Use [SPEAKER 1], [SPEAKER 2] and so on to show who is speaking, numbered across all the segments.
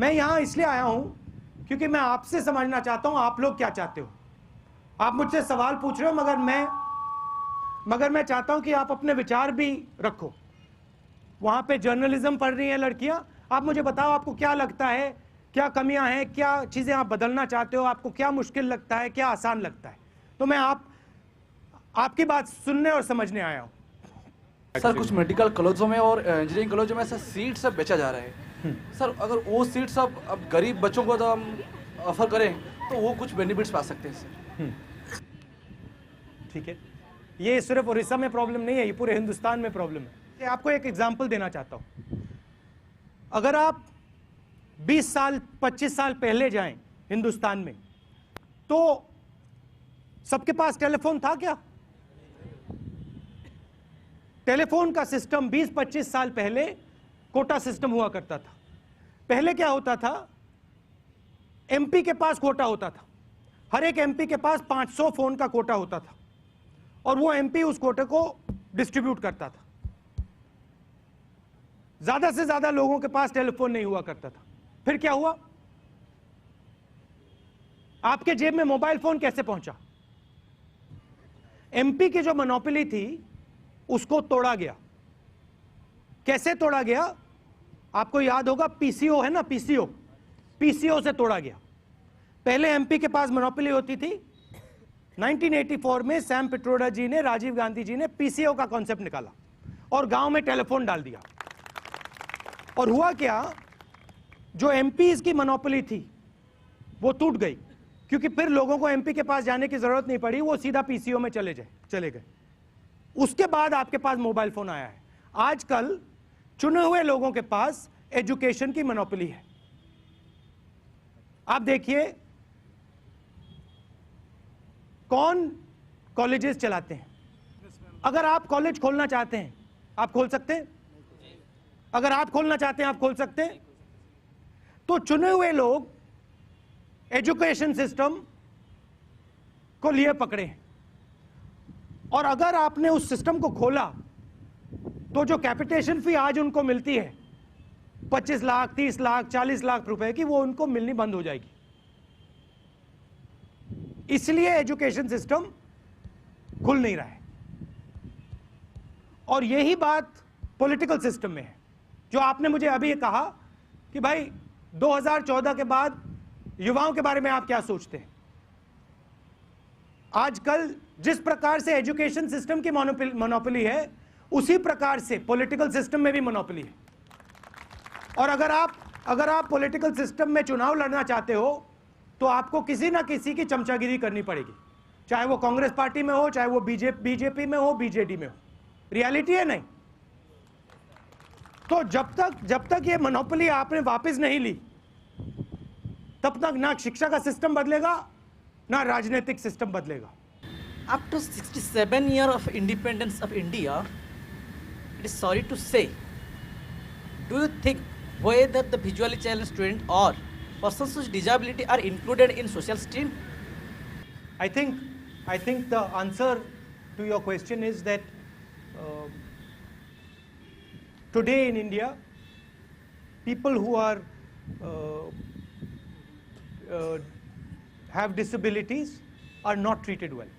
[SPEAKER 1] मैं यहाँ इसलिए आया हूँ क्योंकि मैं आपसे समझना चाहता हूँ आप लोग क्या चाहते हो। आप मुझसे सवाल पूछ रहे हो मगर मैं चाहता हूँ कि आप अपने विचार भी रखो। वहाँ पे जर्नलिज्म पढ़ रही हैं लड़कियाँ, आप मुझे बताओ आपको क्या लगता है, क्या कमियां हैं, क्या चीज़ें आप बदलना चाहते हो, आपको क्या मुश्किल लगता है, क्या आसान लगता है। तो मैं आपकी बात सुनने और समझने आया हूँ।
[SPEAKER 2] सर कुछ मेडिकल कॉलेजों में और इंजीनियरिंग कॉलेजों में सर सीट सब बेचा जा रहा है। सर अगर वो सीट सब अब गरीब बच्चों को तो हम ऑफर करें तो वो कुछ बेनिफिट्स पा सकते हैं सर।
[SPEAKER 1] ठीक है, ये सिर्फ उड़ीसा में प्रॉब्लम नहीं है, ये पूरे हिंदुस्तान में प्रॉब्लम है। आपको एक एग्जाम्पल देना चाहता हूँ। अगर आप 20 साल 25 साल पहले जाएं हिंदुस्तान में, तो सबके पास टेलीफोन था क्या? टेलीफोन का सिस्टम 20-25 साल पहले कोटा सिस्टम हुआ करता था। पहले क्या होता था, एमपी के पास कोटा होता था, हर एक एमपी के पास 500 फोन का कोटा होता था और वो एमपी उस कोटे को डिस्ट्रीब्यूट करता था। ज्यादा से ज्यादा लोगों के पास टेलीफोन नहीं हुआ करता था। फिर क्या हुआ, आपके जेब में मोबाइल फोन कैसे पहुंचा? एमपी की जो मोनोपोली थी उसको तोड़ा गया। कैसे तोड़ा गया? आपको याद होगा, पीसीओ है ना, पीसीओ से तोड़ा गया। पहले एमपी के पास मोनोपोली होती थी। 1984 में सैम पिट्रोडा जी ने, राजीव गांधी जी ने पीसीओ का कॉन्सेप्ट निकाला और गांव में टेलीफोन डाल दिया। और हुआ क्या, जो एमपीज की मोनोपोली थी वो टूट गई, क्योंकि फिर लोगों को एमपी के पास जाने की जरूरत नहीं पड़ी, वो सीधा पीसीओ में चले गए। उसके बाद आपके पास मोबाइल फोन आया है। आजकल चुने हुए लोगों के पास एजुकेशन की मोनोपोली है। आप देखिए कौन कॉलेजेस चलाते हैं। अगर आप कॉलेज खोलना चाहते हैं आप खोल सकते हैं, अगर आप खोलना चाहते हैं आप खोल सकते हैं। तो चुने हुए लोग एजुकेशन सिस्टम को लिए पकड़े हैं, और अगर आपने उस सिस्टम को खोला तो जो कैपिटेशन फी आज उनको मिलती है 25 लाख 30 लाख 40 लाख रुपए की, वो उनको मिलनी बंद हो जाएगी। इसलिए एजुकेशन सिस्टम खुल नहीं रहा है। और यही बात पॉलिटिकल सिस्टम में है। जो आपने मुझे अभी कहा कि भाई 2014 के बाद युवाओं के बारे में आप क्या सोचते हैं। आजकल जिस प्रकार से एजुकेशन सिस्टम की मोनोपोली है, उसी प्रकार से पॉलिटिकल सिस्टम में भी मोनोपोली है। और अगर आप पॉलिटिकल सिस्टम में चुनाव लड़ना चाहते हो तो आपको किसी ना किसी की चमचागिरी करनी पड़ेगी, चाहे वो कांग्रेस पार्टी में हो, चाहे वो बीजेपी में हो, बीजेडी में हो। रियलिटी है नहीं। तो जब तक ये मोनोपोली आपने वापस नहीं ली, तब तक ना शिक्षा का सिस्टम बदलेगा ना राजनीतिक सिस्टम बदलेगा।
[SPEAKER 3] After 67 years of independence of India, it is sorry to say, do you think whether the visually challenged student or persons with disability are included in social stream?
[SPEAKER 1] I think the answer to your question is that today in India, people who are have disabilities are not treated well.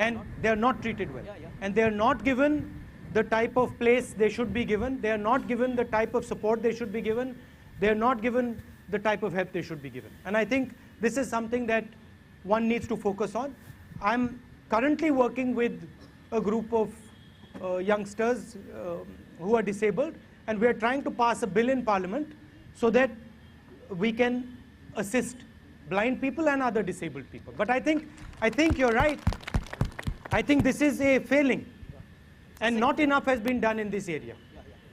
[SPEAKER 1] And they are not treated well. And they are not given the type of place they should be given. They are not given the type of support they should be given. They are not given the type of help they should be given. And I think this is something that one needs to focus on. I'm currently working with a group of youngsters who are disabled, and we are trying to pass a bill in Parliament so that we can assist blind people and other disabled people. But I think you're right. I think this is a failing, and not enough has been done in this area.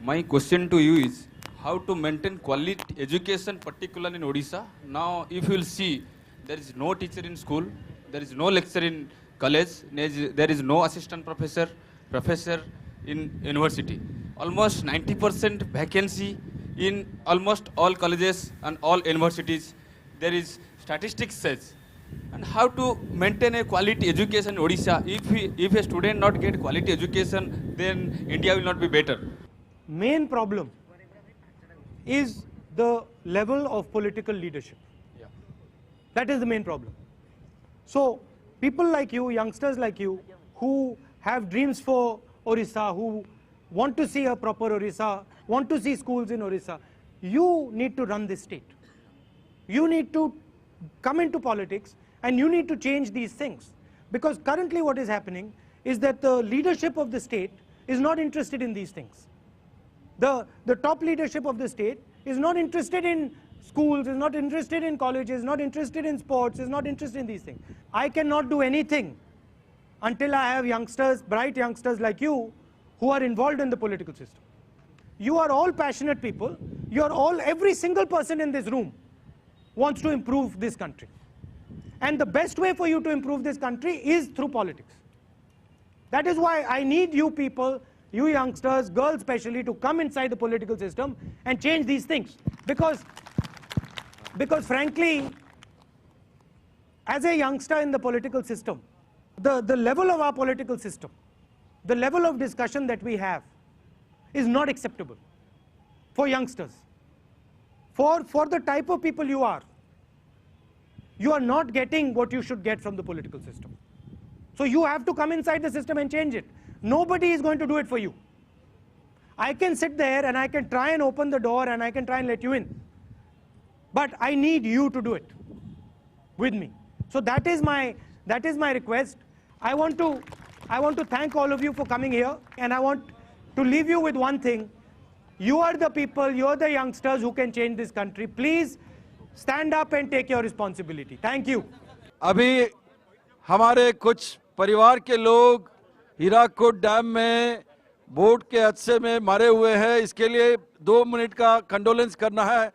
[SPEAKER 4] My question to you is how to maintain quality education, particularly in Odisha. Now, if you will see, there is no teacher in school, there is no lecturer in college, there is no assistant professor in university. Almost 90% vacancy in almost all colleges and all universities. There is statistics says. And how to maintain a quality education in Odisha? If a student not get quality education, then India will not be better.
[SPEAKER 1] Main problem is the level of political leadership.
[SPEAKER 2] Yeah.
[SPEAKER 1] That is the main problem. So people like you, youngsters like you, who have dreams for Orissa, who want to see a proper Orissa, want to see schools in Orissa, you need to run this state. You need to come into politics and you need to change these things. Because currently what is happening is that the leadership of the state is not interested in these things. The top leadership of the state is not interested in schools, is not interested in colleges, not interested in sports, is not interested in these things. I cannot do anything until I have youngsters, bright youngsters like you, who are involved in the political system. You are all passionate people. You are all, every single person in this room wants to improve this country. And the best way for you to improve this country is through politics. That is why I need you people, you youngsters, girls especially, to come inside the political system and change these things. Because frankly, as a youngster in the political system, the level of our political system, the level of discussion that we have is not acceptable for youngsters. For the type of people you are not getting what you should get from the political system. So you have to come inside the system and change it. Nobody is going to do it for you. I can sit there and I can try and open the door and I can try and let you in. But I need you to do it with me. So that is my request. I want to thank all of you for coming here, and I want to leave you with one thing. You are the people, you are the youngsters who can change this country. Please stand up and take your responsibility. Thank you.
[SPEAKER 5] अभी हमारे कुछ परिवार के लोग Hirakud dam में boat के हादसे में मरे हुए हैं, इसके लिए 2 मिनट का कंडोलेंस करना है।